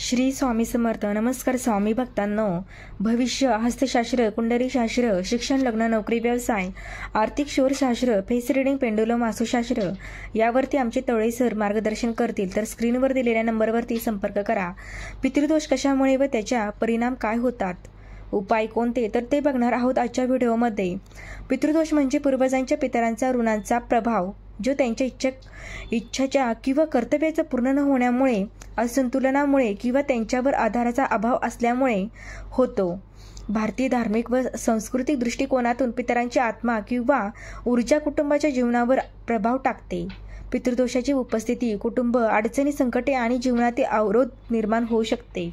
श्री स्वामी समर्थ. नमस्कार स्वामी भक्तांनो. भविष्य, हस्तशास्त्र, कुंडलीशास्त्र, शिक्षण, लग्न, नोकरी, व्यवसाय, आर्थिक शोरशास्त्र, फेस रिडिंग, पेंडुलम, वास्तुशास्त्र यावरती आमचे तळे सर मार्गदर्शन करतील. तर स्क्रीनवर दिलेल्या नंबरवरती संपर्क करा. पितृदोष कशामुळे व त्याच्या परिणाम काय होतात, उपाय कोणते, तर ते बघणार आहोत आजच्या व्हिडिओमध्ये. पितृदोष म्हणजे पूर्वजांच्या पितरांचा ऋणांचा प्रभाव जो त्यांच्या इच्छाच्या किंवा कर्तव्याचा पूर्ण न होण्यामुळे, असंतुलनामुळे किंवा त्यांच्यावर आधाराचा अभाव असल्यामुळे होतो. भारतीय धार्मिक व सांस्कृतिक दृष्टिकोनातून पितरांची आत्मा किंवा ऊर्जा कुटुंबाच्या जीवनावर प्रभाव टाकते. पितृदोषाची उपस्थिती कुटुंब अडचणी, संकटे आणि जीवनातील अवरोध निर्माण होऊ शकते.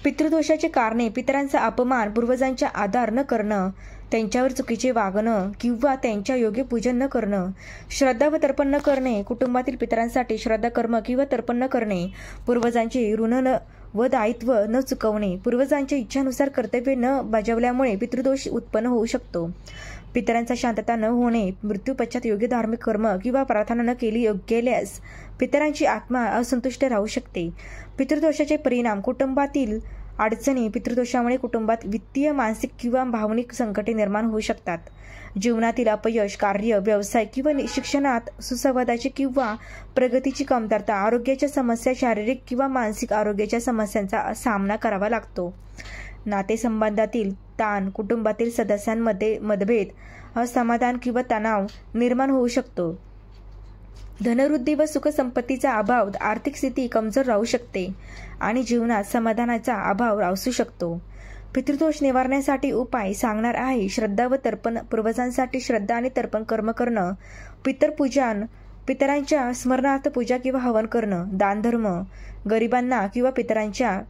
पितृदोषाचे कारणे: पितरांचा अपमान, पूर्वजांचा आदर न करणं, त्यांच्यावर चुकीचे वागणं किंवा त्यांच्या योग्य पूजन न करणं, श्रद्धा व तर्पण न करणे, कुटुंबातील पितरांसाठी श्रद्धा कर्म किंवा तर्पण न करणे, पूर्वजांचे ऋण व दायित्व न चुकवणे, पूर्वजांच्या इच्छानुसार कर्तव्य न बजावल्यामुळे पितृदोष उत्पन्न होऊ शकतो. पितरांचा शांतता न होणे, मृत्यूपश्चात योग्य धार्मिक कर्म किंवा प्रार्थना न केल्यास पितरांची आत्मा असंतुष्ट राहू शकते. पितृदोषाचे परिणाम: कुटुंबातील अडचणी: पितृदोषामुळे कुटुंबात वित्तीय, मानसिक किंवा भावनिक संकटे निर्माण होऊ शकतात. जीवनातील अपयश, कार्य, व्यवसाय किंवा शिक्षणात सुसंवादाची किंवा प्रगतीची कमतरता, आरोग्याच्या समस्या, शारीरिक किंवा मानसिक आरोग्याच्या समस्यांचा सामना करावा लागतो. नातेसंबंधातील ताण: कुटुंबातील सदस्यांमध्ये मतभेद, असमाधान किंवा तणाव निर्माण होऊ शकतो. धनवृद्धी व सुखसंपत्तीचा अभाव: आर्थिक स्थिती कमजोर राहू शकते आणि जीवनात समाधानाचा अभाव असू शकतो. पितृदोष निवारण्यासाठी उपाय सांगणार आहे. श्रद्धा व तर्पण: पूर्वजांसाठी श्रद्धा आणि तर्पण कर्म करणं, पितरपूजन, पितरांच्या स्मरणार्थ पूजा किंवा हवन करणं, दानधर्म, गरिबांना किंवा पितरांच्या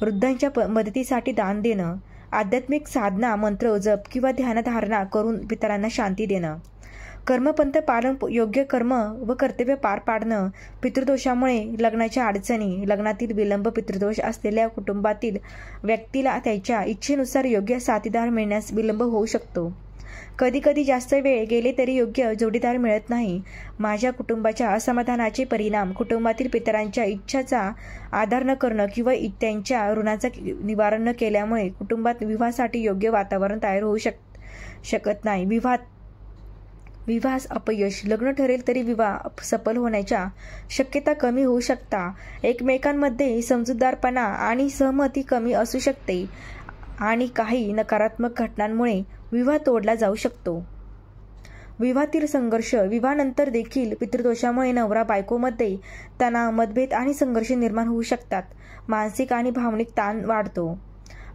वृद्धांच्या मदतीसाठी दान देणं, आध्यात्मिक साधना, मंत्र जप किंवा ध्यानधारणा करून पितरांना शांती देणं, कर्मपंथ पालन, योग्य कर्म व कर्तव्य पार पाडणं. पितृदोषामुळे लग्नाच्या अडचणी: लग्नातील विलंब, पितृदोष असलेल्या कुटुंबातील व्यक्तीला त्याच्या इच्छेनुसार योग्य साथीदार मिळण्यास विलंब होऊ शकतो. कधीकधी जास्त वेळ गेले तरी योग्य जोडीदार मिळत नाही. माझ्या कुटुंबाच्या असमाधानाचे परिणाम: कुटुंबातील पितरांच्या इच्छाचा आदर न करणं किंवा त्यांच्या ऋणाचं निवारण न केल्यामुळे कुटुंबात विवाहासाठी योग्य वातावरण तयार होऊ शकत नाही. विवाहास अपयश: लग्न ठरेल तरी विवाह सफल होण्याच्या शक्यता कमी होऊ शकता. एकमेकांमध्ये समजूतदारपणा आणि सहमती कमी असू शकते आणि काही नकारात्मक घटनांमुळे विवाह तोडला जाऊ शकतो. विवाहातील संघर्ष: विवाहानंतर देखील पितृदोषामुळे नवरा बायकोमध्ये तणाव, मतभेद आणि संघर्ष निर्माण होऊ शकतात. मानसिक आणि भावनिक ताण वाढतो.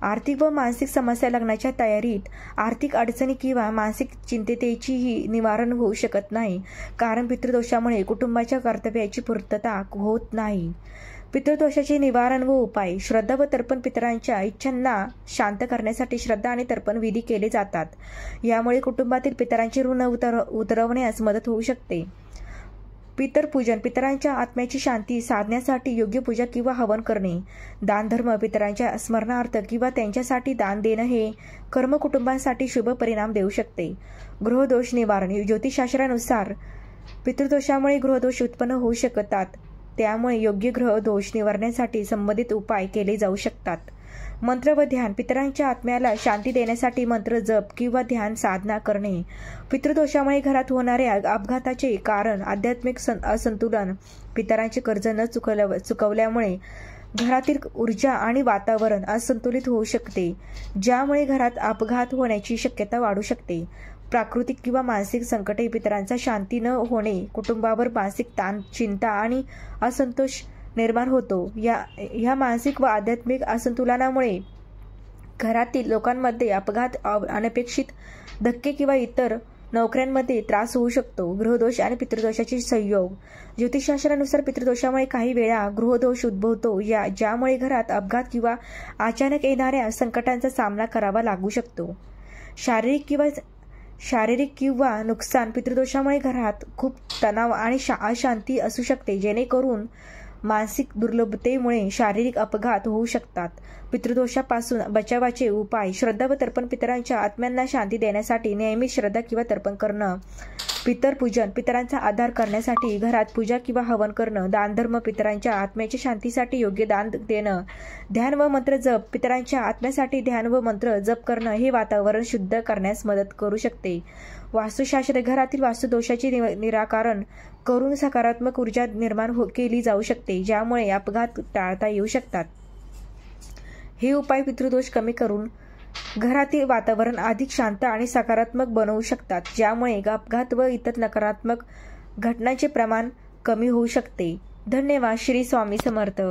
आर्थिक व मानसिक समस्या: लग्नाच्या तयारीत आर्थिक अडचणी किंवा मानसिक चिंतेचीही निवारण होऊ शकत नाही, कारण पितृदोषामुळे कुटुंबाच्या कर्तव्याची पूर्तता होत नाही. पितृदोषाचे निवारण व उपाय: श्रद्धा व तर्पण: पितरांच्या इच्छांना शांत करण्यासाठी श्रद्धा आणि तर्पण विधी केले जातात. यामुळे कुटुंबातील पितरांचे ऋण उतरवण्यास मदत होऊ शकते. पितरपूजन: पितरांच्या आत्म्याची शांती साधण्यासाठी योग्य पूजा किंवा हवन करणे. दानधर्म: पितरांच्या स्मरणार्थ किंवा त्यांच्यासाठी दान देणं हे कर्म कुटुंबासाठी शुभ परिणाम देऊ शकते. ग्रहदोष निवारण: ज्योतिषशास्त्रानुसार पितृदोषामुळे ग्रहदोष उत्पन्न होऊ शकतात, त्यामुळे योग्य ग्रहदोष निवारण्यासाठी संबंधित उपाय केले जाऊ शकतात. मंत्र व ध्यान: पितरांच्या आत्म्याला शांती देण्यासाठी मंत्र जप किंवा ध्यान साधना करणे. पितृदोषामुळे घरात होणाऱ्या अपघाताचे कारण: आध्यात्मिक असंतुलन, पितरांचे कर्ज न चुकवल्यामुळे घरातील ऊर्जा आणि वातावरण असंतुलित होऊ शकते, ज्यामुळे घरात अपघात होण्याची शक्यता वाढू शकते. प्राकृतिक किंवा मानसिक संकटे: पितरांचा शांती न होणे, कुटुंबावर मानसिक ताण, चिंता आणि असंतोष निर्माण होतो. या मानसिक व आध्यात्मिक असंतुलनामुळे घरातील लोकांमध्ये अपघात, अनपेक्षित धक्के किंवा इतर नोकऱ्यांमध्ये त्रास होऊ शकतो. ग्रहदोष आणि पितृदोषाचे संयोग: ज्योतिषशास्त्रानुसार पितृदोषामुळे काही वेळा ग्रहदोष उद्भवतो, ज्यामुळे घरात अपघात किंवा अचानक येणाऱ्या संकटांचा सामना करावा लागू शकतो. शारीरिक किंवा नुकसान: पितृदोषामुळे घरात खूप तणाव आणि अशांती असू शकते, जेणेकरून मानसिक दुर्बलतेमुळे शारीरिक अपघात होऊ शकतात. पितृदोषापासून बचावाचे उपाय: श्रद्धा व तर्पण: पितरांच्या आत्म्यांना शांती देण्यासाठी नियमित श्रद्धा किंवा तर्पण करणं. पितरपूजन, पितरांचा आदर करण्यासाठी घरात पूजा किंवा हवन करणं. दानधर्म, पितरांच्या आत्म्याच्या शांतीसाठी योग्य दान देणं. ध्यान व मंत्र जप, पितरांच्या आत्म्यासाठी ध्यान व मंत्र जप करणं हे वातावरण शुद्ध करण्यास मदत करू शकते. वास्तुशास्त्र, घरातील वास्तुदोषाचे निराकरण करून सकारात्मक ऊर्जा निर्माण केली जाऊ शकते, ज्यामुळे अपघात टाळता येऊ शकतात. हे उपाय पितृदोष कमी करून घरातील वातावरण अधिक शांत आणि सकारात्मक बनवू शकतात, ज्यामुळे अपघात व इतर नकारात्मक घटनांचे प्रमाण कमी होऊ शकते. धन्यवाद. श्री स्वामी समर्थ.